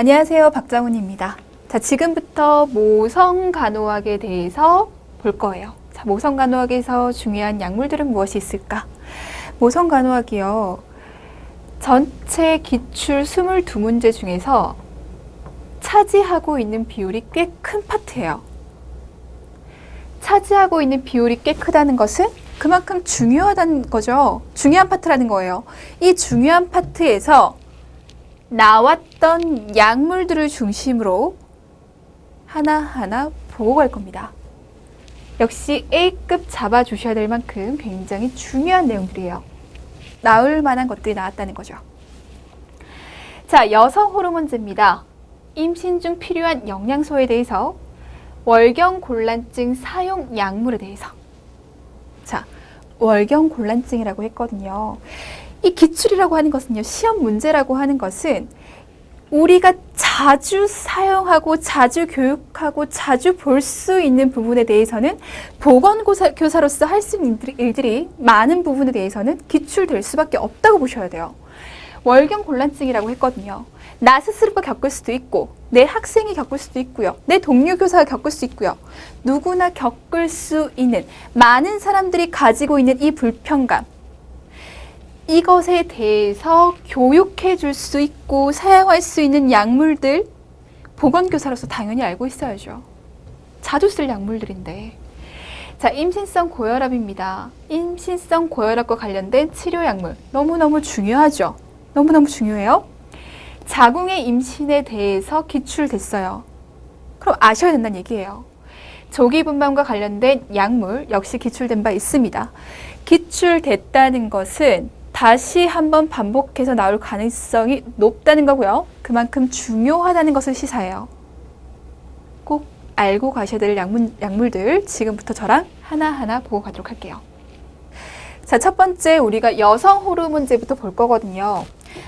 안녕하세요. 박정훈입니다. 자, 지금부터 모성간호학에 대해서 볼 거예요. 자, 모성간호학에서 중요한 약물들은 무엇이 있을까? 모성간호학이요. 전체 기출 22문제 중에서 차지하고 있는 비율이 꽤 큰 파트예요. 차지하고 있는 비율이 꽤 크다는 것은 그만큼 중요하다는 거죠. 중요한 파트라는 거예요. 이 중요한 파트에서 나왔던 약물들을 중심으로 하나하나 보고 갈 겁니다. 역시 A급 잡아주셔야 될 만큼 굉장히 중요한 내용들이에요. 나올 만한 것들이 나왔다는 거죠. 자, 여성 호르몬제입니다. 임신 중 필요한 영양소에 대해서, 월경곤란증 사용 약물에 대해서. 자, 월경곤란증이라고 했거든요. 이 기출이라고 하는 것은요, 시험 문제라고 하는 것은 우리가 자주 사용하고 자주 교육하고 자주 볼 수 있는 부분에 대해서는 보건교사로서 할 수 있는 일들이 많은 부분에 대해서는 기출될 수밖에 없다고 보셔야 돼요. 월경곤란증이라고 했거든요. 나 스스로가 겪을 수도 있고 내 학생이 겪을 수도 있고요. 내 동료 교사가 겪을 수 있고요. 누구나 겪을 수 있는, 많은 사람들이 가지고 있는 이 불편감, 이것에 대해서 교육해 줄 수 있고 사용할 수 있는 약물들, 보건교사로서 당연히 알고 있어야죠. 자주 쓸 약물들인데. 자, 임신성 고혈압입니다. 임신성 고혈압과 관련된 치료 약물 너무너무 중요하죠. 너무너무 중요해요. 자궁의 임신에 대해서 기출됐어요. 그럼 아셔야 된다는 얘기예요. 조기 분만과 관련된 약물 역시 기출된 바 있습니다. 기출됐다는 것은 다시 한번 반복해서 나올 가능성이 높다는 거고요. 그만큼 중요하다는 것을 시사해요. 꼭 알고 가셔야 될 약물들 지금부터 저랑 하나하나 보고 가도록 할게요. 자, 첫 번째 우리가 여성 호르몬제부터 볼 거거든요.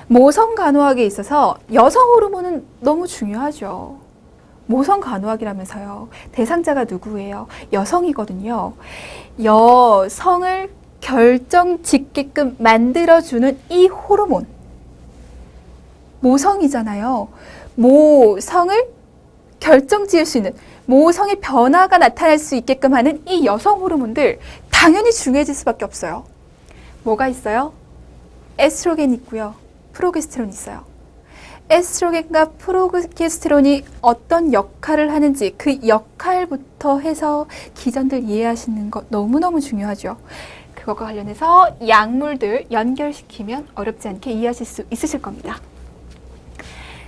모성간호학에 있어서 여성 호르몬은 너무 중요하죠. 모성간호학이라면서요. 대상자가 누구예요? 여성이거든요. 여성을 결정짓게끔 만들어주는 이 호르몬, 모성이잖아요. 모성을 결정지을 수 있는, 모성의 변화가 나타날 수 있게끔 하는 이 여성 호르몬들 당연히 중요해질 수밖에 없어요. 뭐가 있어요? 에스트로겐이 있고요. 프로게스테론이 있어요. 에스트로겐과 프로게스테론이 어떤 역할을 하는지 그 역할부터 해서 기전들 이해하시는 것 너무너무 중요하죠. 그것과 관련해서 약물들 연결시키면 어렵지 않게 이해하실 수 있으실 겁니다.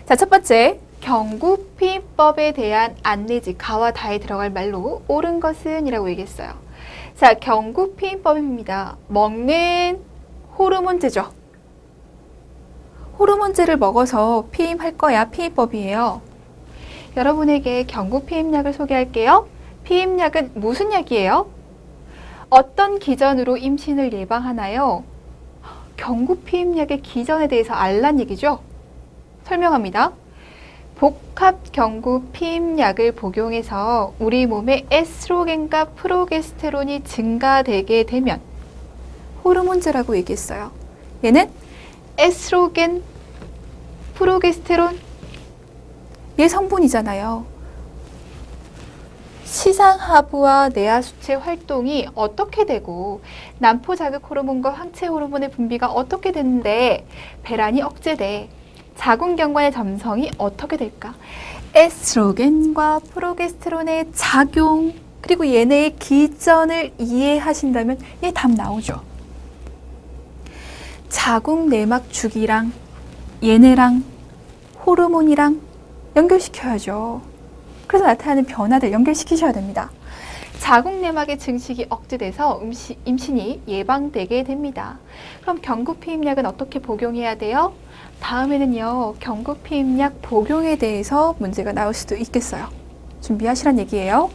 자, 첫 번째, 경구피임법에 대한 안내지, 가와 다에 들어갈 말로 옳은 것은 이라고 얘기했어요. 자, 경구피임법입니다. 먹는 호르몬제죠. 호르몬제를 먹어서 피임할 거야. 피임법이에요. 여러분에게 경구피임약을 소개할게요. 피임약은 무슨 약이에요? 어떤 기전으로 임신을 예방하나요? 경구피임약의 기전에 대해서 알란 얘기죠? 설명합니다. 복합 경구피임약을 복용해서 우리 몸의 에스트로겐과 프로게스테론이 증가되게 되면 호르몬제라고 얘기했어요. 얘는 에스트로겐, 프로게스테론, 얘 성분이잖아요. 시상하부와 내하수체 활동이 어떻게 되고 난포 자극 호르몬과 황체 호르몬의 분비가 어떻게 되는데 배란이 억제돼 자궁경관의 점성이 어떻게 될까? 에스트로겐과 프로게스테론의 작용, 그리고 얘네의 기전을 이해하신다면 얘 답 나오죠. 자궁 내막 주기랑 얘네랑 호르몬이랑 연결시켜야죠. 그래서 나타나는 변화들 연결시키셔야 됩니다. 자궁 내막의 증식이 억제돼서 임신이 예방되게 됩니다. 그럼 경구피임약은 어떻게 복용해야 돼요? 다음에는요, 경구피임약 복용에 대해서 문제가 나올 수도 있겠어요. 준비하시란 얘기예요.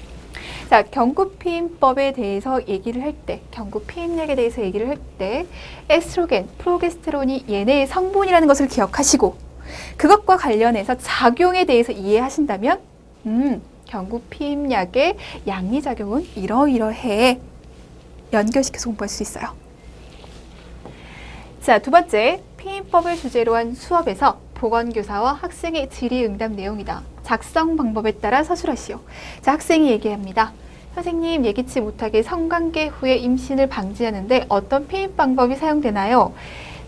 자, 경구피임법에 대해서 얘기를 할 때, 경구피임약에 대해서 얘기를 할 때 에스트로겐, 프로게스테론이 얘네의 성분이라는 것을 기억하시고 그것과 관련해서 작용에 대해서 이해하신다면 경구피임약의 양리작용은 이러이러해 연결시켜서 공부할 수 있어요. 자, 두 번째, 피임법을 주제로 한 수업에서 보건교사와 학생의 질의응답 내용이다. 작성 방법에 따라 서술하시오. 자, 학생이 얘기합니다. 선생님, 예기치 못하게 성관계 후에 임신을 방지하는데 어떤 피임 방법이 사용되나요?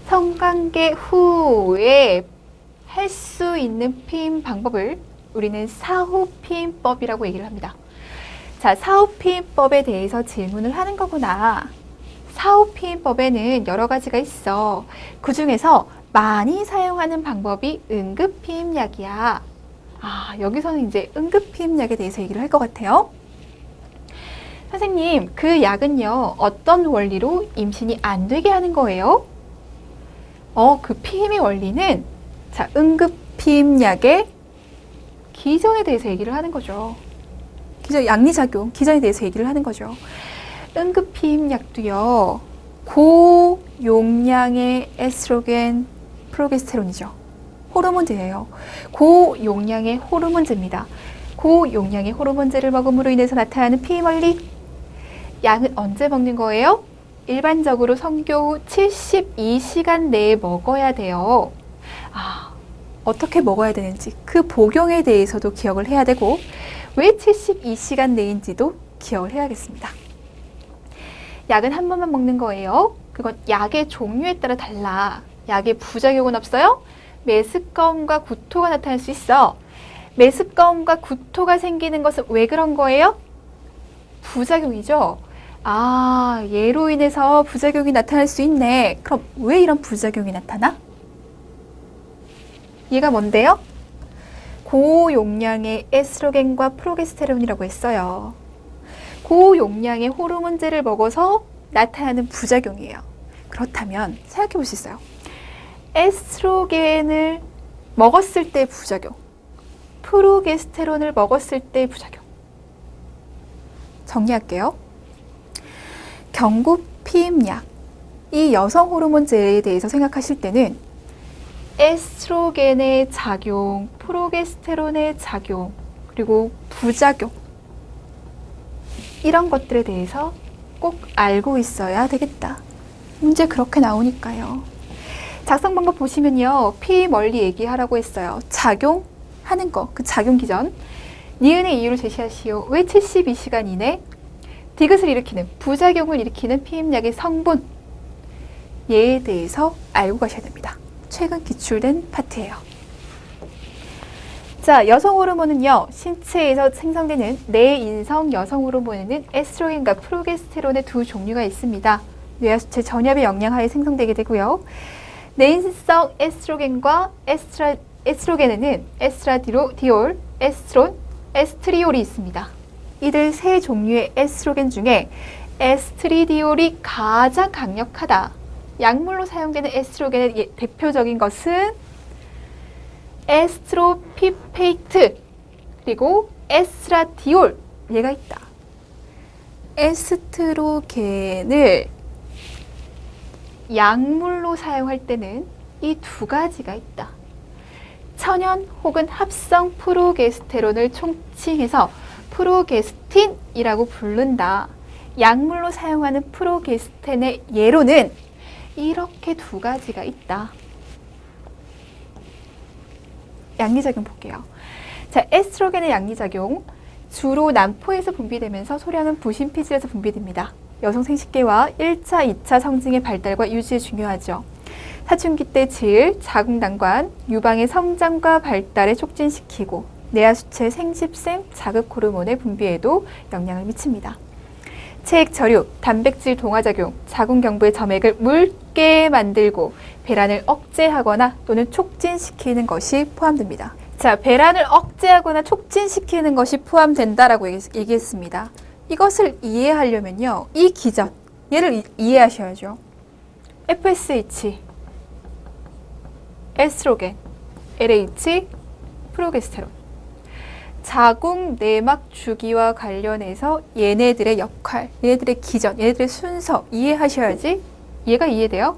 성관계 후에 할 수 있는 피임 방법을 우리는 사후 피임법이라고 얘기를 합니다. 자, 사후 피임법에 대해서 질문을 하는 거구나. 사후 피임법에는 여러 가지가 있어. 그 중에서 많이 사용하는 방법이 응급 피임약이야. 아, 여기서는 이제 응급 피임약에 대해서 얘기를 할 것 같아요. 선생님, 그 약은요, 어떤 원리로 임신이 안 되게 하는 거예요? 그 피임의 원리는, 자, 응급 피임약의 기전에 대해서 얘기를 하는 거죠. 양리작용, 기전에 대해서 얘기를 하는 거죠. 응급 피임약도요, 고용량의 에스트로겐, 프로게스테론이죠. 호르몬제예요. 고용량의 호르몬제입니다. 고용량의 호르몬제를 먹음으로 인해서 나타나는 피임 원리. 약은 언제 먹는 거예요? 일반적으로 성교 후 72시간 내에 먹어야 돼요. 아, 어떻게 먹어야 되는지 그 복용에 대해서도 기억을 해야 되고 왜 72시간 내인지도 기억을 해야겠습니다. 약은 한 번만 먹는 거예요. 그건 약의 종류에 따라 달라. 약의 부작용은 없어요? 메스꺼움과 구토가 나타날 수 있어. 메스꺼움과 구토가 생기는 것은 왜 그런 거예요? 부작용이죠. 아, 얘로 인해서 부작용이 나타날 수 있네. 그럼 왜 이런 부작용이 나타나? 얘가 뭔데요? 고용량의 에스트로겐과 프로게스테론이라고 했어요. 고용량의 호르몬제를 먹어서 나타나는 부작용이에요. 그렇다면 생각해 볼 수 있어요. 에스트로겐을 먹었을 때 부작용, 프로게스테론을 먹었을 때 부작용. 정리할게요. 경구 피임약, 이 여성 호르몬제에 대해서 생각하실 때는 에스트로겐의 작용, 프로게스테론의 작용, 그리고 부작용, 이런 것들에 대해서 꼭 알고 있어야 되겠다. 문제 그렇게 나오니까요. 작성 방법 보시면요. 피임 원리 얘기하라고 했어요. 작용하는 거, 그 작용 기전. 니은의 이유를 제시하시오. 왜 72시간 이내? 디귿을 일으키는, 부작용을 일으키는 피임약의 성분. 얘에 대해서 알고 가셔야 됩니다. 최근 기출된 파트예요. 자, 여성 호르몬은요, 신체에서 생성되는 내인성 여성 호르몬에는 에스트로겐과 프로게스테론의 두 종류가 있습니다. 뇌하수체 전엽의 영향하에 생성되게 되고요. 내인성 에스트로겐과 에스트로겐에는 에스트라디올, 에스트론, 에스트리올이 있습니다. 이들 세 종류의 에스트로겐 중에 에스트리디올이 가장 강력하다. 약물로 사용되는 에스트로겐의 대표적인 것은 에스트로피페이트 그리고 에스트라디올, 얘가 있다. 에스트로겐을 약물로 사용할 때는 이 두 가지가 있다. 천연 혹은 합성 프로게스테론을 총칭해서 프로게스틴이라고 부른다. 약물로 사용하는 프로게스틴의 예로는 이렇게 두 가지가 있다. 양리작용 볼게요. 자, 에스트로겐의 양리작용. 주로 난포에서 분비되면서 소량은 부신피질에서 분비됩니다. 여성 생식계와 1차, 2차 성징의 발달과 유지에 중요하죠. 사춘기 때 질, 자궁난관, 유방의 성장과 발달에 촉진시키고 뇌하수체 생집샘, 자극 호르몬의 분비에도 영향을 미칩니다. 체액 저류, 단백질 동화작용, 자궁경부의 점액을 묽게 만들고 배란을 억제하거나 또는 촉진시키는 것이 포함됩니다. 자, 배란을 억제하거나 촉진시키는 것이 포함된다라고 얘기했습니다. 이것을 이해하려면요, 이 기전, 얘를 이해하셔야죠. FSH, 에스트로겐, LH, 프로게스테론. 자궁 내막 주기와 관련해서 얘네들의 역할, 얘네들의 기전, 얘네들의 순서 이해하셔야지 얘가 이해돼요?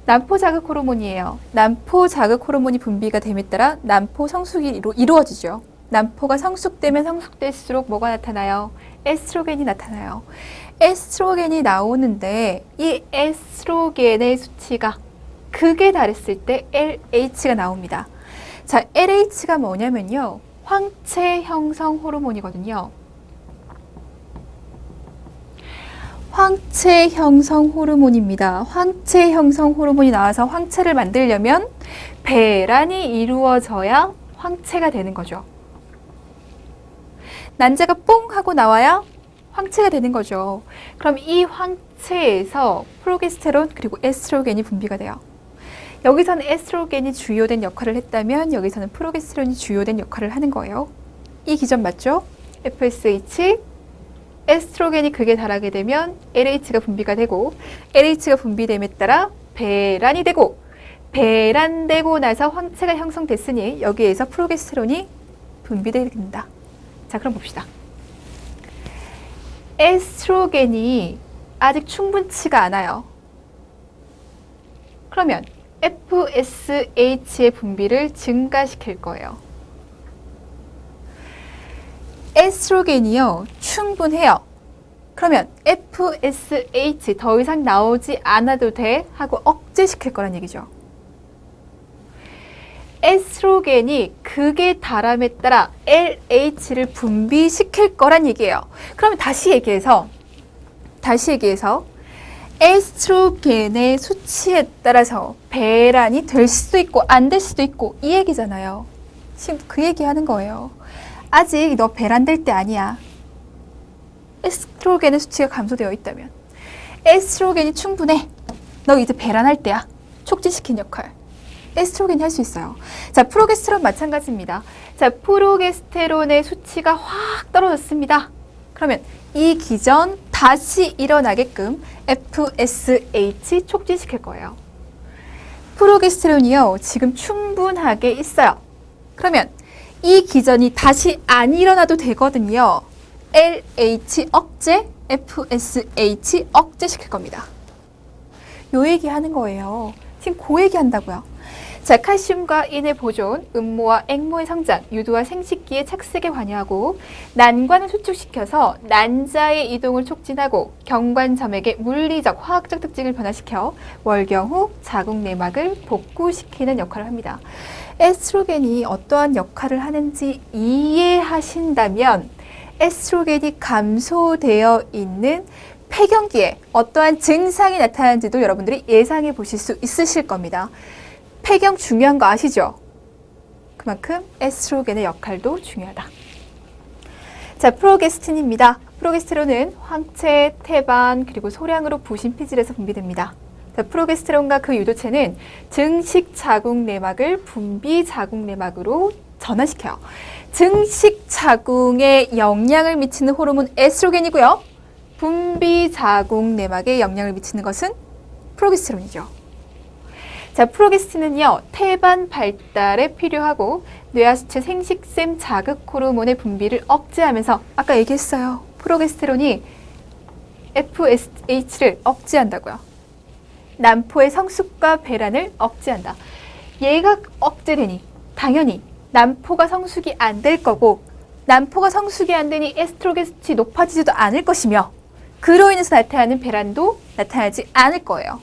난포 자극 호르몬이에요. 난포 자극 호르몬이 분비가 됨에 따라 난포 성숙이 이루어지죠. 난포가 성숙되면 성숙될수록 뭐가 나타나요? 에스트로겐이 나타나요. 에스트로겐이 나오는데 이 에스트로겐의 수치가 극에 달했을 때 LH가 나옵니다. 자, LH가 뭐냐면요. 황체 형성 호르몬이거든요. 황체 형성 호르몬입니다. 황체 형성 호르몬이 나와서 황체를 만들려면 배란이 이루어져야 황체가 되는 거죠. 난자가 뽕 하고 나와야 황체가 되는 거죠. 그럼 이 황체에서 프로게스테론 그리고 에스트로겐이 분비가 돼요. 여기서는 에스트로겐이 주요된 역할을 했다면 여기서는 프로게스테론이 주요된 역할을 하는 거예요. 이 기전 맞죠? FSH, 에스트로겐이 극에 달하게 되면 LH가 분비가 되고 LH가 분비됨에 따라 배란이 되고 배란되고 나서 황체가 형성됐으니 여기에서 프로게스테론이 분비된다. 자, 그럼 봅시다. 에스트로겐이 아직 충분치가 않아요. 그러면 FSH의 분비를 증가시킬 거예요. 에스트로겐이요, 충분해요. 그러면 FSH 더 이상 나오지 않아도 돼 하고 억제시킬 거란 얘기죠. 에스트로겐이 극의 달함에 따라 LH를 분비시킬 거란 얘기예요. 그러면 다시 얘기해서 에스트로겐의 수치에 따라서 배란이 될 수도 있고 안 될 수도 있고 이 얘기잖아요. 지금 그 얘기하는 거예요. 아직 너 배란될 때 아니야. 에스트로겐의 수치가 감소되어 있다면 에스트로겐이 충분해. 너 이제 배란할 때야. 촉진시킨 역할. 에스트로겐이 할 수 있어요. 자, 프로게스테론 마찬가지입니다. 자, 프로게스테론의 수치가 확 떨어졌습니다. 그러면 이 기전 다시 일어나게끔 FSH 촉진시킬 거예요. 프로게스테론이요, 지금 충분하게 있어요. 그러면 이 기전이 다시 안 일어나도 되거든요. LH 억제, FSH 억제시킬 겁니다. 요 얘기 하는 거예요. 지금 그 얘기 한다고요. 자, 칼슘과 인의 보존, 음모와 앵모의 성장, 유두와 생식기의 착색에 관여하고 난관을 수축시켜서 난자의 이동을 촉진하고 경관점액의 물리적, 화학적 특징을 변화시켜 월경 후 자궁 내막을 복구시키는 역할을 합니다. 에스트로겐이 어떠한 역할을 하는지 이해하신다면 에스트로겐이 감소되어 있는 폐경기에 어떠한 증상이 나타나는지도 여러분들이 예상해 보실 수 있으실 겁니다. 폐경 중요한 거 아시죠? 그만큼 에스트로겐의 역할도 중요하다. 자, 프로게스틴입니다. 프로게스테론은 황체, 태반, 그리고 소량으로 부신 피질에서 분비됩니다. 자, 프로게스테론과 그 유도체는 증식 자궁 내막을 분비 자궁 내막으로 전환시켜요. 증식 자궁에 영향을 미치는 호르몬 에스트로겐이고요. 분비 자궁 내막에 영향을 미치는 것은 프로게스테론이죠. 자, 프로게스틴은요, 태반 발달에 필요하고 뇌하수체 생식샘 자극 호르몬의 분비를 억제하면서 아까 얘기했어요. 프로게스테론이 FSH를 억제한다고요. 난포의 성숙과 배란을 억제한다. 얘가 억제되니 당연히 난포가 성숙이 안 될 거고 난포가 성숙이 안 되니 에스트로겐 수치 높아지지도 않을 것이며 그로 인해서 나타나는 배란도 나타나지 않을 거예요.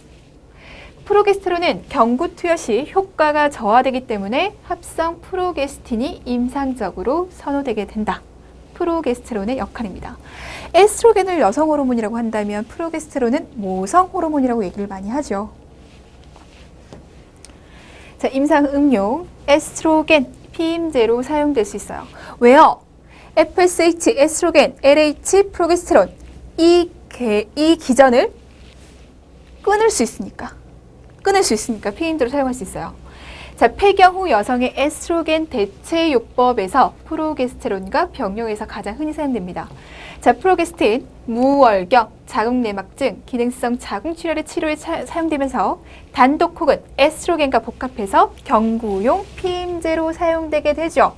프로게스테론은 경구 투여 시 효과가 저하되기 때문에 합성 프로게스틴이 임상적으로 선호되게 된다. 프로게스테론의 역할입니다. 에스트로겐을 여성 호르몬이라고 한다면 프로게스테론은 모성 호르몬이라고 얘기를 많이 하죠. 자, 임상 응용 에스트로겐 피임제로 사용될 수 있어요. 왜요? FSH, 에스트로겐, LH, 프로게스테론 이 기전을 끊을 수 있으니까 피임제로 사용할 수 있어요. 자, 폐경 후 여성의 에스트로겐 대체 요법에서 프로게스테론과 병용에서 가장 흔히 사용됩니다. 자, 프로게스틴, 무월경, 자궁내막증, 기능성 자궁출혈의 치료에 사용되면서 단독 혹은 에스트로겐과 복합해서 경구용 피임제로 사용되게 되죠.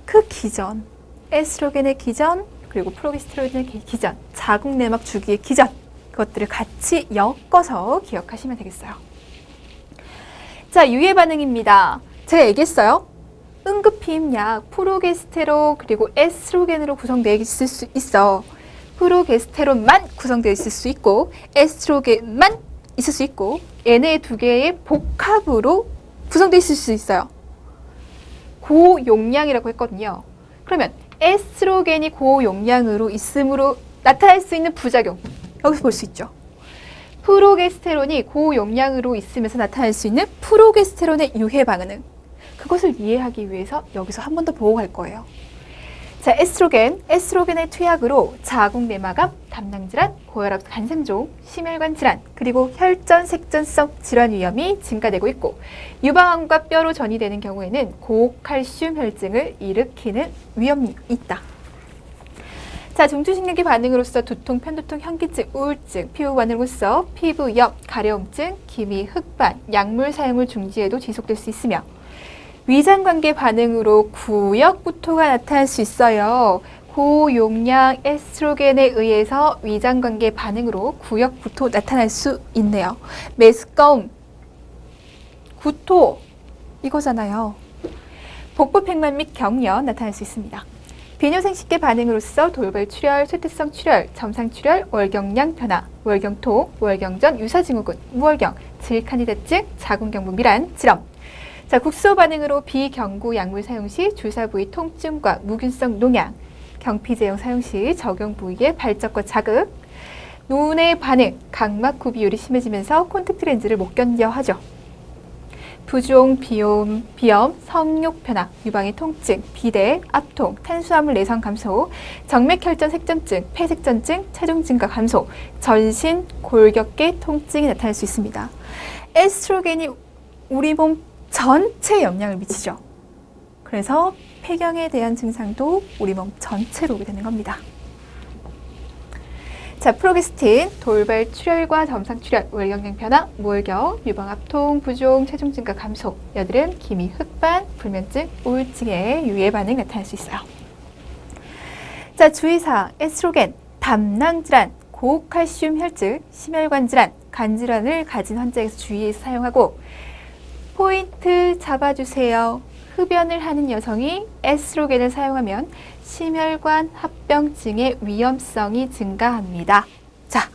그 기전, 에스트로겐의 기전, 그리고 프로게스테론의 기전, 자궁내막 주기의 기전, 그것들을 같이 엮어서 기억하시면 되겠어요. 자, 유해 반응입니다. 제가 얘기했어요. 응급피임약, 프로게스테론 그리고 에스트로겐으로 구성되어 있을 수 있어. 프로게스테론만 구성되어 있을 수 있고 에스트로겐만 있을 수 있고 얘네 두 개의 복합으로 구성되어 있을 수 있어요. 고용량이라고 했거든요. 그러면 에스트로겐이 고용량으로 있음으로 나타날 수 있는 부작용 여기서 볼 수 있죠. 프로게스테론이 고용량으로 있으면서 나타날 수 있는 프로게스테론의 유해 반응, 그것을 이해하기 위해서 여기서 한 번 더 보고 갈 거예요. 자, 에스트로겐의 투약으로 자궁 내막암, 담낭질환, 고혈압 간생종, 심혈관 질환, 그리고 혈전 색전성 질환 위험이 증가되고 있고 유방암과 뼈로 전이되는 경우에는 고칼슘 혈증을 일으키는 위험이 있다. 자, 중추신경계 반응으로서 두통, 편두통, 현기증, 우울증, 피부 반응으로서 피부염, 가려움증, 기미, 흑반, 약물 사용을 중지해도 지속될 수 있으며 위장관계 반응으로 구역구토가 나타날 수 있어요. 고용량 에스트로겐에 의해서 위장관계 반응으로 구역구토 나타날 수 있네요. 메스꺼움, 구토 이거잖아요. 복부팽만 및 경련 나타날 수 있습니다. 비뇨생식계 반응으로서 돌발 출혈, 쇠퇴성 출혈, 점상 출혈, 월경량 변화, 월경토, 월경전, 유사증후군, 무월경, 질칸디다증, 자궁경부 밀환, 질염. 자, 국소 반응으로 비경구 약물 사용 시 주사 부위 통증과 무균성 농양, 경피제형 사용 시 적용 부위의 발적과 자극, 눈의 반응, 각막 구비율이 심해지면서 콘택트 렌즈를 못 견뎌 하죠. 부종, 비염, 성욕 변화, 유방의 통증, 비대, 압통, 탄수화물 내성 감소, 정맥혈전 색전증, 폐색전증, 체중 증가 감소, 전신, 골격계 통증이 나타날 수 있습니다. 에스트로겐이 우리 몸 전체에 영향을 미치죠. 그래서 폐경에 대한 증상도 우리 몸 전체로 오게 되는 겁니다. 자, 프로게스틴, 돌발 출혈과 점상 출혈, 월경량 변화, 무월경, 유방압통, 부종, 체중 증가 감소, 여드름, 기미, 흑반, 불면증, 우울증의 유해 반응 나타날 수 있어요. 자, 주의사항, 에스트로겐, 담낭질환, 고칼슘 혈증, 심혈관 질환, 간 질환을 가진 환자에서 주의해서 사용하고 포인트 잡아주세요. 흡연을 하는 여성이 에스트로겐을 사용하면 심혈관 합병증의 위험성이 증가합니다. 자,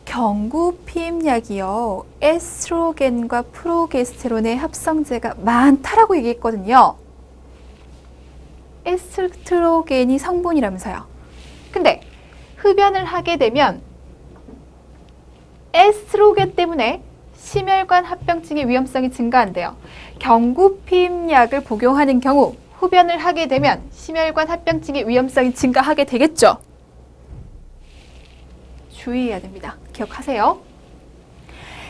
경구 피임약이요. 에스트로겐과 프로게스테론의 합성제가 많다라고 얘기했거든요. 에스트로겐이 성분이라면서요. 근데 흡연을 하게 되면 에스트로겐 때문에 심혈관 합병증의 위험성이 증가한대요. 경구 피임약을 복용하는 경우 흡연을 하게 되면 심혈관 합병증의 위험성이 증가하게 되겠죠. 주의해야 됩니다. 기억하세요.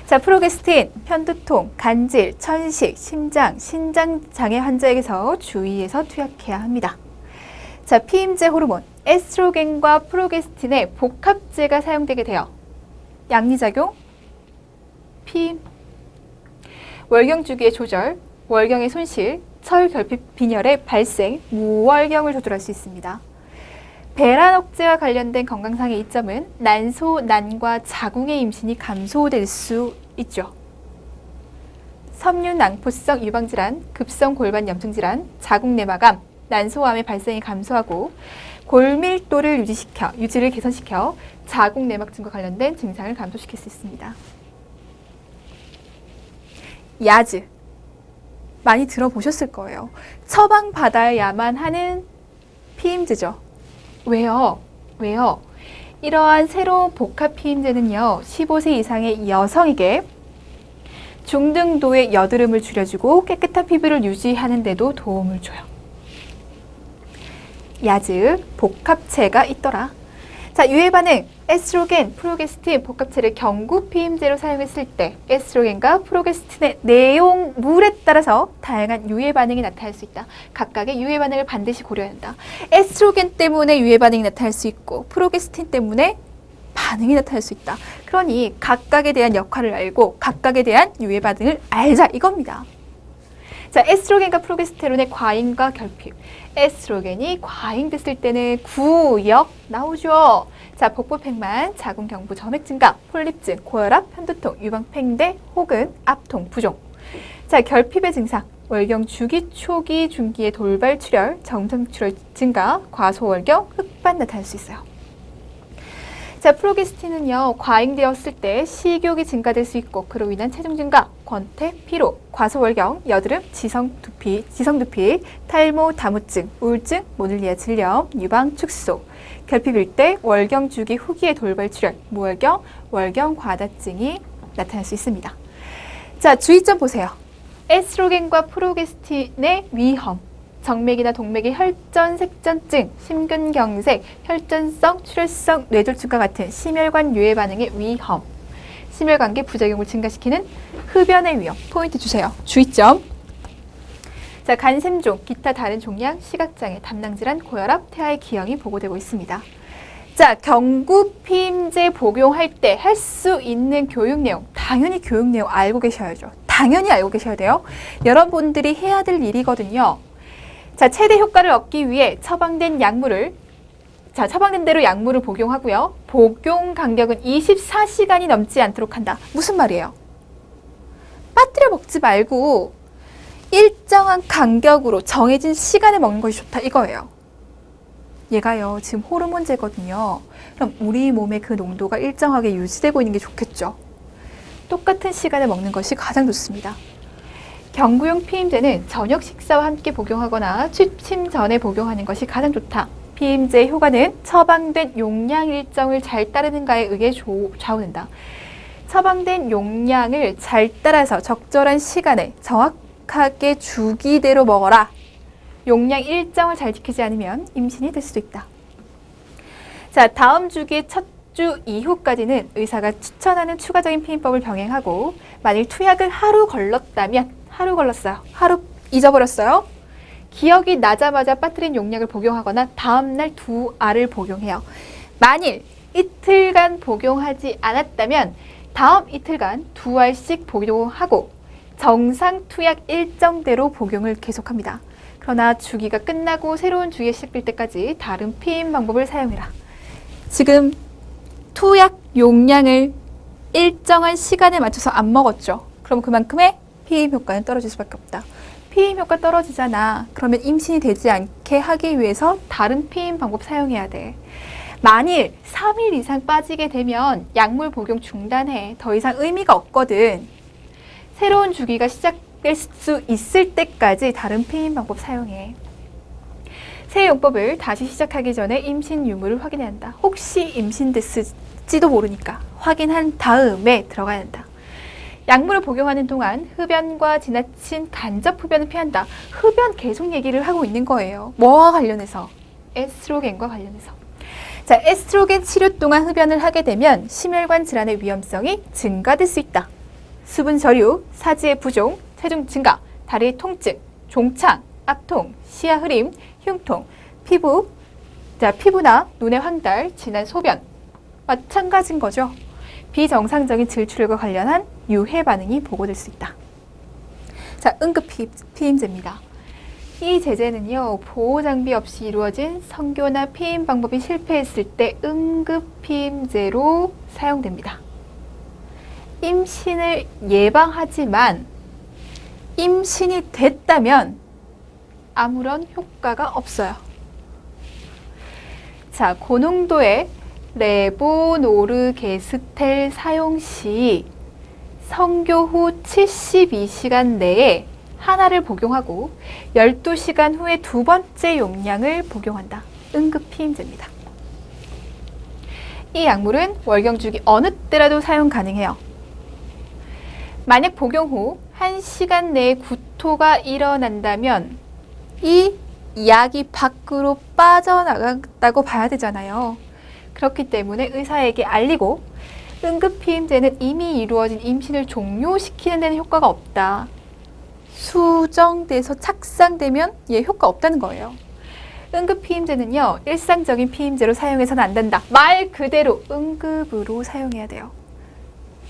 자, 프로게스틴, 편두통, 간질, 천식, 심장, 신장장애 환자에게서 주의해서 투약해야 합니다. 자, 피임제 호르몬, 에스트로겐과 프로게스틴의 복합제가 사용되게 돼요. 양리작용, 피임, 월경 주기의 조절, 월경의 손실, 철결핍 빈혈의 발생, 무월경을 조절할 수 있습니다. 배란 억제와 관련된 건강상의 이점은 난소, 난과 자궁의 임신이 감소될 수 있죠. 섬유낭포성 유방질환, 급성 골반 염증 질환, 자궁 내막암, 난소암의 발생이 감소하고 골밀도를 유지를 개선시켜 자궁 내막증과 관련된 증상을 감소시킬 수 있습니다. 야즈 많이 들어보셨을 거예요. 처방받아야만 하는 피임제죠. 왜요? 이러한 새로운 복합 피임제는요, 15세 이상의 여성에게 중등도의 여드름을 줄여주고 깨끗한 피부를 유지하는 데도 도움을 줘요. 야즈 복합체가 있더라. 자, 유해 반응, 에스트로겐, 프로게스틴 복합체를 경구 피임제로 사용했을 때 에스트로겐과 프로게스틴의 내용물에 따라서 다양한 유해 반응이 나타날 수 있다. 각각의 유해 반응을 반드시 고려해야 한다. 에스트로겐 때문에 유해 반응이 나타날 수 있고 프로게스틴 때문에 반응이 나타날 수 있다. 그러니 각각에 대한 역할을 알고 각각에 대한 유해 반응을 알자 이겁니다. 자, 에스트로겐과 프로게스테론의 과잉과 결핍. 에스트로겐이 과잉됐을 때는 구역 나오죠. 자, 복부팽만, 자궁경부 점액 증가, 폴립증, 고혈압, 편두통, 유방 팽대 혹은 압통, 부종. 자, 결핍의 증상. 월경 주기 초기 중기의 돌발 출혈, 정상 출혈 증가, 과소월경, 흑반 나타날 수 있어요. 자, 프로게스틴은요, 과잉되었을 때 식욕이 증가될 수 있고 그로 인한 체중 증가, 권태, 피로, 과소월경, 여드름, 지성두피, 탈모, 다무증, 우울증, 모늘리아 질염, 유방, 축소, 결핍일 때 월경 주기 후기의 돌발 출혈, 무월경, 월경 과다증이 나타날 수 있습니다. 자, 주의점 보세요. 에스트로겐과 프로게스틴의 위험, 정맥이나 동맥의 혈전, 색전증, 심근경색, 혈전성, 출혈성, 뇌졸중과 같은 심혈관 유해 반응의 위험, 심혈관계 부작용을 증가시키는 흡연의 위험, 포인트 주세요. 주의점. 자, 간샘종, 기타 다른 종양, 시각장애, 담낭질환, 고혈압, 태아의 기형이 보고되고 있습니다. 자, 경구피임제 복용할 때 할 수 있는 교육 내용, 당연히 교육 내용 알고 계셔야죠. 당연히 알고 계셔야 돼요. 여러분들이 해야 될 일이거든요. 자, 최대 효과를 얻기 위해 처방된 대로 약물을 복용하고요. 복용 간격은 24시간이 넘지 않도록 한다. 무슨 말이에요? 빠뜨려 먹지 말고 일정한 간격으로 정해진 시간에 먹는 것이 좋다 이거예요. 얘가요, 지금 호르몬제거든요. 그럼 우리 몸의 그 농도가 일정하게 유지되고 있는 게 좋겠죠. 똑같은 시간에 먹는 것이 가장 좋습니다. 경구용 피임제는 저녁 식사와 함께 복용하거나 취침 전에 복용하는 것이 가장 좋다. 피임제의 효과는 처방된 용량 일정을 잘 따르는가에 의해 좌우된다. 처방된 용량을 잘 따라서 적절한 시간에 정확하게 주기대로 먹어라. 용량 일정을 잘 지키지 않으면 임신이 될 수도 있다. 자, 다음 주기의 첫 주 이후까지는 의사가 추천하는 추가적인 피임법을 병행하고 만일 투약을 하루 걸렀어요. 하루 잊어버렸어요. 기억이 나자마자 빠뜨린 용량을 복용하거나 다음날 2알을 복용해요. 만일 이틀간 복용하지 않았다면 다음 이틀간 2알씩 복용하고 정상 투약 일정대로 복용을 계속합니다. 그러나 주기가 끝나고 새로운 주기가 시작될 때까지 다른 피임 방법을 사용해라. 지금 투약 용량을 일정한 시간에 맞춰서 안 먹었죠. 그럼 그만큼의 피임 효과는 떨어질 수밖에 없다. 피임 효과 떨어지잖아. 그러면 임신이 되지 않게 하기 위해서 다른 피임 방법 사용해야 돼. 만일 3일 이상 빠지게 되면 약물 복용 중단해. 더 이상 의미가 없거든. 새로운 주기가 시작될 수 있을 때까지 다른 피임 방법 사용해. 새 용법을 다시 시작하기 전에 임신 유무를 확인해야 한다. 혹시 임신됐을지도 모르니까 확인한 다음에 들어가야 한다. 약물을 복용하는 동안 흡연과 지나친 간접 흡연을 피한다. 흡연 계속 얘기를 하고 있는 거예요. 뭐와 관련해서? 에스트로겐과 관련해서. 자, 에스트로겐 치료 동안 흡연을 하게 되면 심혈관 질환의 위험성이 증가될 수 있다. 수분 저류, 사지의 부종, 체중 증가, 다리 통증, 종창, 압통, 시야 흐림, 흉통, 피부나 눈의 황달, 진한 소변, 마찬가지인 거죠. 비정상적인 질출혈과 관련한 유해 반응이 보고될 수 있다. 자, 응급 피임제입니다. 이 제제는요, 보호 장비 없이 이루어진 성교나 피임 방법이 실패했을 때 응급 피임제로 사용됩니다. 임신을 예방하지만 임신이 됐다면 아무런 효과가 없어요. 자, 고농도의 레보노르게스텔 사용 시 성교 후 72시간 내에 하나를 복용하고 12시간 후에 두 번째 용량을 복용한다. 응급 피임제입니다. 이 약물은 월경 주기 어느 때라도 사용 가능해요. 만약 복용 후 1시간 내에 구토가 일어난다면 이 약이 밖으로 빠져나갔다고 봐야 되잖아요. 그렇기 때문에 의사에게 알리고 응급피임제는 이미 이루어진 임신을 종료시키는 데는 효과가 없다. 수정돼서 착상되면 얘 효과 없다는 거예요. 응급피임제는요, 일상적인 피임제로 사용해서는 안 된다. 말 그대로 응급으로 사용해야 돼요.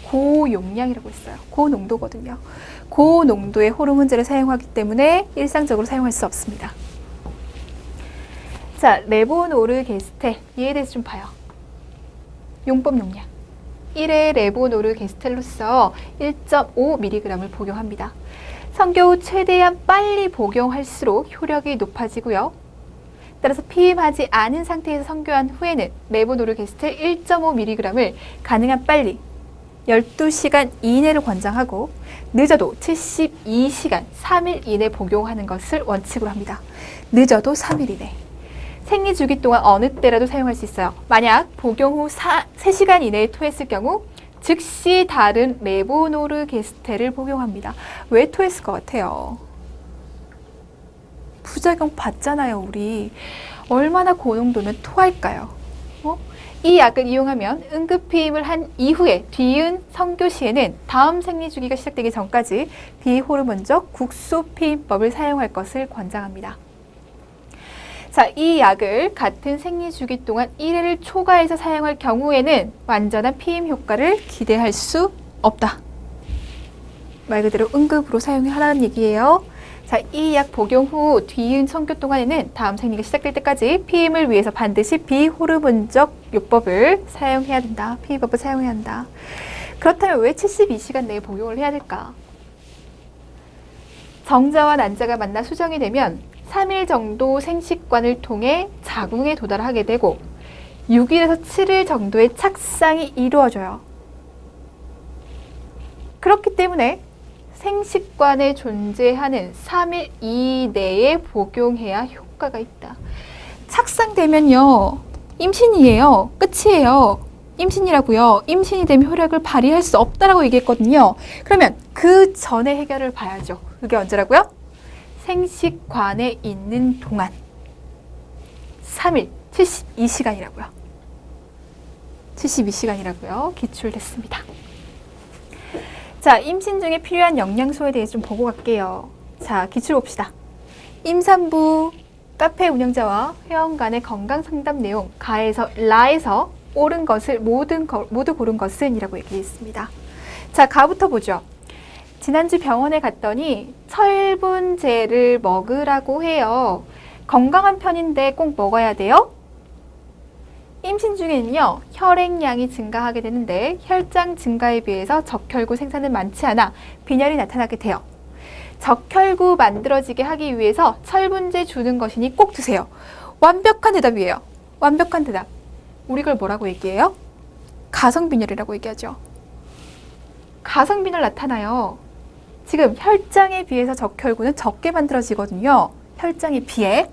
고용량이라고 했어요. 고농도거든요. 고농도의 호르몬제를 사용하기 때문에 일상적으로 사용할 수 없습니다. 자, 레보노르게스텔 이에 대해서 좀 봐요. 용법 용량 1회 레보노르게스텔로서 1.5mg을 복용합니다. 성교 후 최대한 빨리 복용할수록 효력이 높아지고요. 따라서 피임하지 않은 상태에서 성교한 후에는 레보노르게스트 1.5mg을 가능한 빨리 12시간 이내로 권장하고 늦어도 72시간 3일 이내 복용하는 것을 원칙으로 합니다. 늦어도 3일 이내. 생리주기 동안 어느 때라도 사용할 수 있어요. 만약 복용 후 3시간 이내에 토했을 경우 즉시 다른 레보노르게스테를 복용합니다. 왜 토했을 것 같아요? 부작용 받잖아요, 우리. 얼마나 고농도면 토할까요? 이 약을 이용하면 응급피임을 한 이후에 뒤은 성교 시에는 다음 생리주기가 시작되기 전까지 비호르몬적 국소피임법을 사용할 것을 권장합니다. 자, 이 약을 같은 생리주기 동안 1회를 초과해서 사용할 경우에는 완전한 피임 효과를 기대할 수 없다. 말 그대로 응급으로 사용하라는 얘기예요. 자, 이 약 복용 후 뒤은 성교 동안에는 다음 생리가 시작될 때까지 피임을 위해서 반드시 비호르몬적 요법을 사용해야 된다. 피임법을 사용해야 한다. 그렇다면 왜 72시간 내에 복용을 해야 될까? 정자와 난자가 만나 수정이 되면 3일 정도 생식관을 통해 자궁에 도달하게 되고 6일에서 7일 정도의 착상이 이루어져요. 그렇기 때문에 생식관에 존재하는 3일 이내에 복용해야 효과가 있다. 착상되면요, 임신이에요. 끝이에요. 임신이라고요. 임신이 되면 효력을 발휘할 수 없다라고 얘기했거든요. 그러면 그 전에 해결을 봐야죠. 그게 언제라고요? 생식관에 있는 동안 3일, 72시간이라고요. 72시간이라고요. 기출됐습니다. 자, 임신 중에 필요한 영양소에 대해서 좀 보고 갈게요. 자, 기출 봅시다. 임산부 카페 운영자와 회원 간의 건강 상담 내용, 가에서 라에서 옳은 것을 모두 고른 것은 이라고 얘기했습니다. 자, 가부터 보죠. 지난주 병원에 갔더니 철분제를 먹으라고 해요. 건강한 편인데 꼭 먹어야 돼요? 임신 중에는요, 혈액량이 증가하게 되는데 혈장 증가에 비해서 적혈구 생산은 많지 않아 빈혈이 나타나게 돼요. 적혈구 만들어지게 하기 위해서 철분제 주는 것이니 꼭 드세요. 완벽한 대답이에요. 완벽한 대답. 우리 그걸 뭐라고 얘기해요? 가성빈혈이라고 얘기하죠. 가성빈혈 나타나요. 지금 혈장에 비해서 적혈구는 적게 만들어지거든요. 혈장에 비해.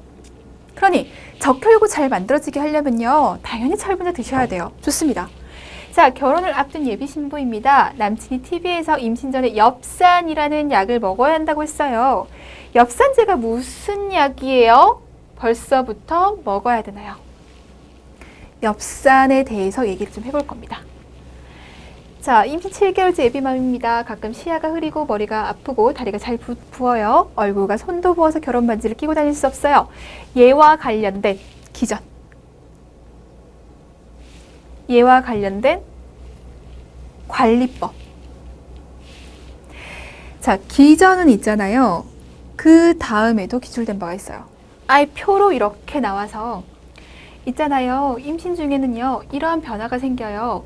그러니 적혈구 잘 만들어지게 하려면요, 당연히 철분제 드셔야 돼요. 좋습니다. 자, 결혼을 앞둔 예비 신부입니다. 남친이 TV에서 임신 전에 엽산이라는 약을 먹어야 한다고 했어요. 엽산제가 무슨 약이에요? 벌써부터 먹어야 되나요? 엽산에 대해서 얘기를 좀 해볼 겁니다. 자, 임신 7개월째 예비맘입니다. 가끔 시야가 흐리고 머리가 아프고 다리가 잘 부어요. 얼굴과 손도 부어서 결혼 반지를 끼고 다닐 수 없어요. 얘와 관련된 기전. 얘와 관련된 관리법. 자, 기전은 있잖아요. 그 다음에도 기출된 바가 있어요. 아예 표로 이렇게 나와서 있잖아요. 임신 중에는요, 이러한 변화가 생겨요.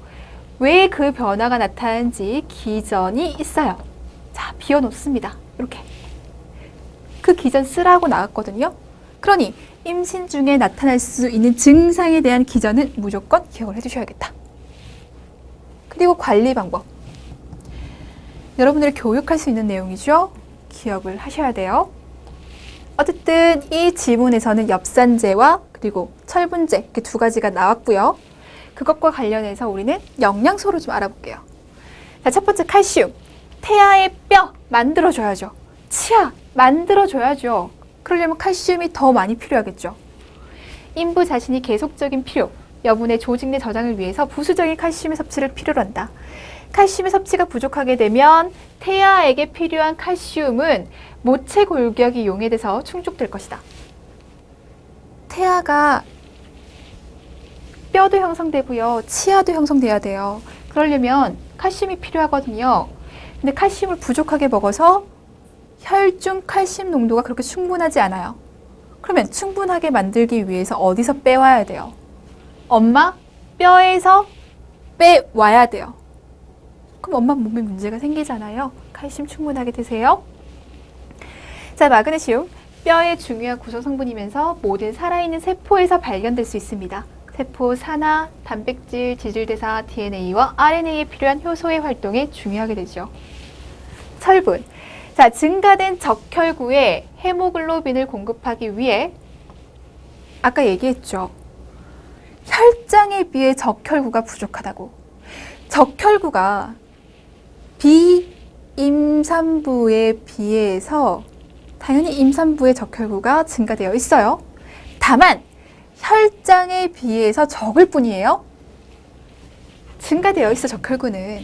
왜 그 변화가 나타나는지 기전이 있어요. 자, 비워놓습니다. 이렇게. 그 기전 쓰라고 나왔거든요. 그러니 임신 중에 나타날 수 있는 증상에 대한 기전은 무조건 기억을 해주셔야겠다. 그리고 관리 방법. 여러분들을 교육할 수 있는 내용이죠. 기억을 하셔야 돼요. 어쨌든 이 지문에서는 엽산제와 그리고 철분제 이렇게 두 가지가 나왔고요. 그것과 관련해서 우리는 영양소를 좀 알아볼게요. 자, 첫 번째 칼슘. 태아의 뼈 만들어줘야죠. 치아 만들어줘야죠. 그러려면 칼슘이 더 많이 필요하겠죠. 인부 자신이 계속적인 필요, 여분의 조직 내 저장을 위해서 부수적인 칼슘의 섭취를 필요로 한다. 칼슘의 섭취가 부족하게 되면 태아에게 필요한 칼슘은 모체 골격이 용해돼서 충족될 것이다. 태아가 뼈도 형성되고요. 치아도 형성돼야 돼요. 그러려면 칼슘이 필요하거든요. 근데 칼슘을 부족하게 먹어서 혈중 칼슘 농도가 그렇게 충분하지 않아요. 그러면 충분하게 만들기 위해서 어디서 빼와야 돼요? 엄마 뼈에서 빼와야 돼요. 그럼 엄마 몸에 문제가 생기잖아요. 칼슘 충분하게 드세요. 자, 마그네슘. 뼈의 중요한 구성 성분이면서 모든 살아있는 세포에서 발견될 수 있습니다. 세포 산화, 단백질, 지질대사, DNA와 RNA에 필요한 효소의 활동에 중요하게 되죠. 철분. 자, 증가된 적혈구에 헤모글로빈을 공급하기 위해 아까 얘기했죠. 혈장에 비해 적혈구가 부족하다고. 적혈구가 비임산부에 비해서 당연히 임산부의 적혈구가 증가되어 있어요. 다만 혈장에 비해서 적을 뿐이에요. 증가되어 있어. 적혈구는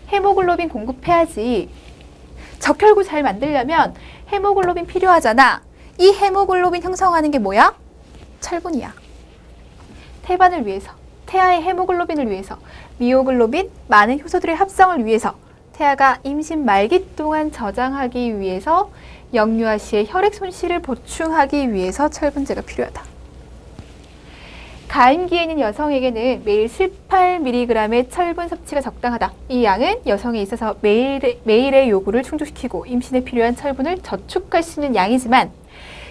헤모글로빈 공급해야지. 적혈구 잘 만들려면 헤모글로빈 필요하잖아. 이 헤모글로빈 형성하는 게 뭐야? 철분이야. 태반을 위해서, 태아의 헤모글로빈을 위해서, 미오글로빈, 많은 효소들의 합성을 위해서, 태아가 임신 말기 동안 저장하기 위해서, 영유아 시에 혈액 손실을 보충하기 위해서 철분제가 필요하다. 가임기에 있는 여성에게는 매일 18mg의 철분 섭취가 적당하다. 이 양은 여성에 있어서 매일의 요구를 충족시키고 임신에 필요한 철분을 저축할 수 있는 양이지만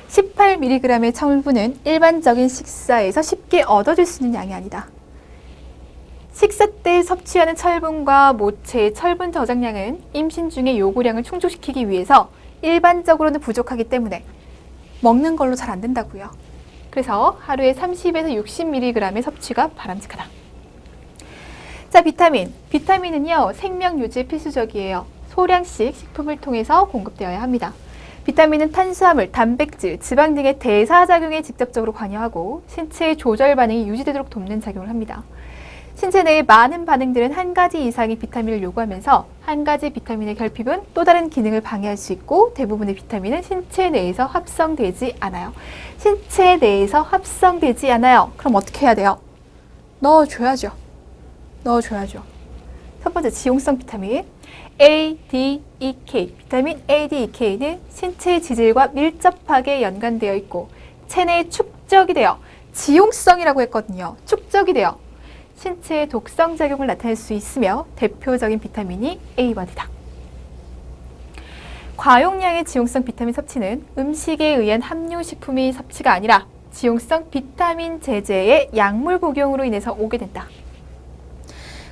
18mg의 철분은 일반적인 식사에서 쉽게 얻어질 수 있는 양이 아니다. 식사 때 섭취하는 철분과 모체의 철분 저장량은 임신 중에 요구량을 충족시키기 위해서 일반적으로는 부족하기 때문에 먹는 걸로 잘 안 된다고요. 그래서 하루에 30에서 60mg의 섭취가 바람직하다. 자, 비타민. 비타민은요, 생명 유지에 필수적이에요. 소량씩 식품을 통해서 공급되어야 합니다. 비타민은 탄수화물, 단백질, 지방 등의 대사작용에 직접적으로 관여하고 신체의 조절 반응이 유지되도록 돕는 작용을 합니다. 신체 내의 많은 반응들은 한 가지 이상의 비타민을 요구하면서 한 가지 비타민의 결핍은 또 다른 기능을 방해할 수 있고 대부분의 비타민은 신체 내에서 합성되지 않아요. 신체 내에서 합성되지 않아요. 그럼 어떻게 해야 돼요? 넣어줘야죠. 첫 번째, 지용성 비타민 A, D, E, K. 비타민 A, D, E, K는 신체의 지질과 밀접하게 연관되어 있고 체내에 축적이 되어 지용성이라고 했거든요. 축적이 되어 신체의 독성 작용을 나타낼 수 있으며 대표적인 비타민이 A1이다. 과용량의 지용성 비타민 섭취는 음식에 의한 함유식품의 섭취가 아니라 지용성 비타민 제제의 약물 복용으로 인해서 오게 된다.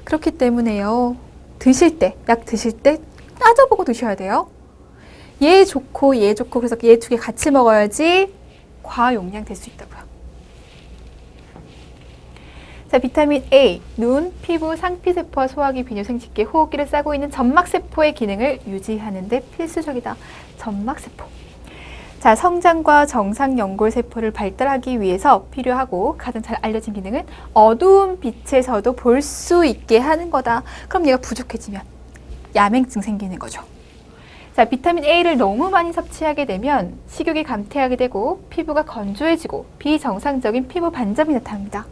그렇기 때문에요. 약 드실 때 따져보고 드셔야 돼요. 얘 좋고 그래서 얘 두 개 같이 먹어야지 과용량 될 수 있다고요. 자, 비타민 A, 눈, 피부, 상피세포와 소화기, 비뇨, 생식기, 호흡기를 싸고 있는 점막세포의 기능을 유지하는 데 필수적이다. 점막세포. 자, 성장과 정상 연골세포를 발달하기 위해서 필요하고 가장 잘 알려진 기능은 어두운 빛에서도 볼 수 있게 하는 거다. 그럼 얘가 부족해지면 야맹증 생기는 거죠. 자, 비타민 A를 너무 많이 섭취하게 되면 식욕이 감퇴하게 되고 피부가 건조해지고 비정상적인 피부 반점이 나타납니다.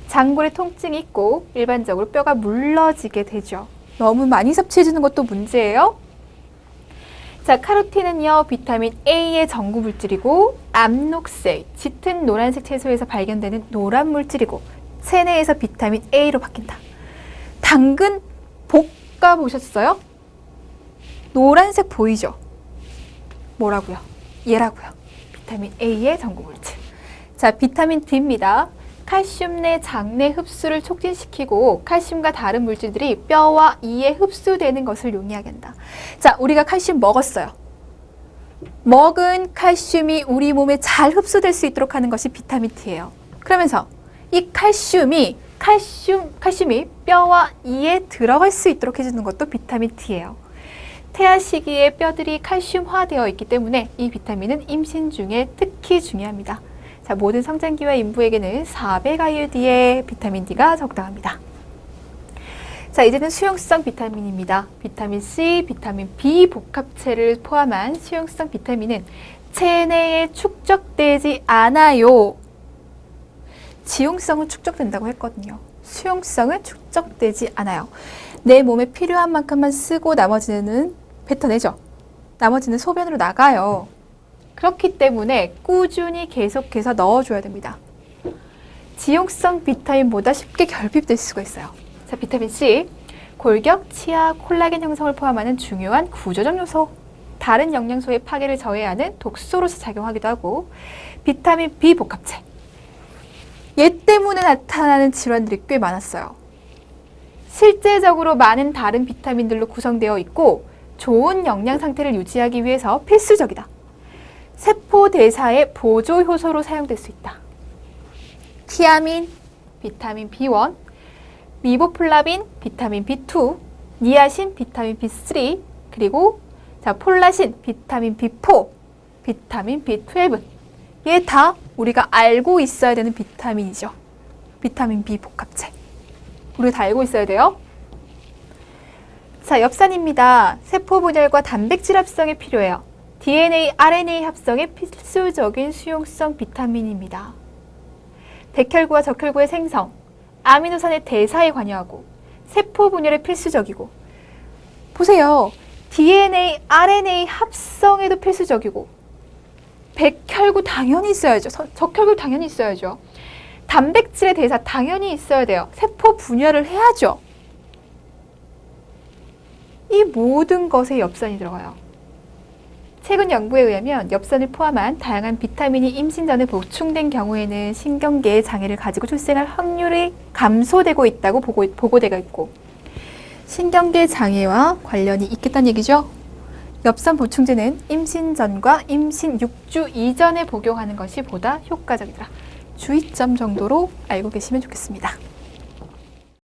장골에 통증이 있고 일반적으로 뼈가 물러지게 되죠. 너무 많이 섭취해주는 것도 문제예요. 자, 카로틴은요, 비타민 A의 전구 물질이고 암록색, 짙은 노란색 채소에서 발견되는 노란 물질이고 체내에서 비타민 A로 바뀐다. 당근 볶아 보셨어요? 노란색 보이죠? 뭐라고요? 얘라고요. 비타민 A의 전구 물질. 자, 비타민 D입니다. 칼슘 내 장내 흡수를 촉진시키고 칼슘과 다른 물질들이 뼈와 이에 흡수되는 것을 용이하게 한다. 자, 우리가 칼슘 먹었어요. 먹은 칼슘이 우리 몸에 잘 흡수될 수 있도록 하는 것이 비타민 D예요. 그러면서 이 칼슘이 뼈와 이에 들어갈 수 있도록 해주는 것도 비타민 D예요. 태아 시기에 뼈들이 칼슘화되어 있기 때문에 이 비타민은 임신 중에 특히 중요합니다. 자, 모든 성장기와 인부에게는 400 IUD의 비타민 D가 적당합니다. 자, 이제는 수용성 비타민입니다. 비타민 C, 비타민 B 복합체를 포함한 수용성 비타민은 체내에 축적되지 않아요. 지용성은 축적된다고 했거든요. 수용성은 축적되지 않아요. 내 몸에 필요한 만큼만 쓰고 나머지는 뱉어내죠. 나머지는 소변으로 나가요. 그렇기 때문에 꾸준히 계속해서 넣어줘야 됩니다. 지용성 비타민보다 쉽게 결핍될 수가 있어요. 자, 비타민 C, 골격, 치아, 콜라겐 형성을 포함하는 중요한 구조적 요소. 다른 영양소의 파괴를 저해하는 독소로서 작용하기도 하고, 비타민 B 복합체. 얘 때문에 나타나는 질환들이 꽤 많았어요. 실제적으로 많은 다른 비타민들로 구성되어 있고 좋은 영양 상태를 유지하기 위해서 필수적이다. 세포 대사의 보조 효소로 사용될 수 있다. 티아민, 비타민 B1, 리보플라빈, 비타민 B2, 니아신, 비타민 B3, 그리고 폴라신, 비타민 B4, 비타민 B12. 얘 다 우리가 알고 있어야 되는 비타민이죠. 비타민 B 복합체. 우리가 다 알고 있어야 돼요. 자, 엽산입니다. 세포 분열과 단백질 합성에 필요해요. DNA, RNA 합성에 필수적인 수용성 비타민입니다. 백혈구와 적혈구의 생성, 아미노산의 대사에 관여하고 세포 분열에 필수적이고, 보세요. DNA, RNA 합성에도 필수적이고, 백혈구 당연히 있어야죠. 적혈구 당연히 있어야죠. 단백질의 대사 당연히 있어야 돼요. 세포 분열을 해야죠. 이 모든 것에 엽산이 들어가요. 최근 연구에 의하면 엽산을 포함한 다양한 비타민이 임신 전에 보충된 경우에는 신경계의 장애를 가지고 출생할 확률이 감소되고 있다고 보고되고 있고, 신경계 장애와 관련이 있겠다는 얘기죠. 엽산 보충제는 임신 전과 임신 6주 이전에 복용하는 것이 보다 효과적이다. 주의점 정도로 알고 계시면 좋겠습니다.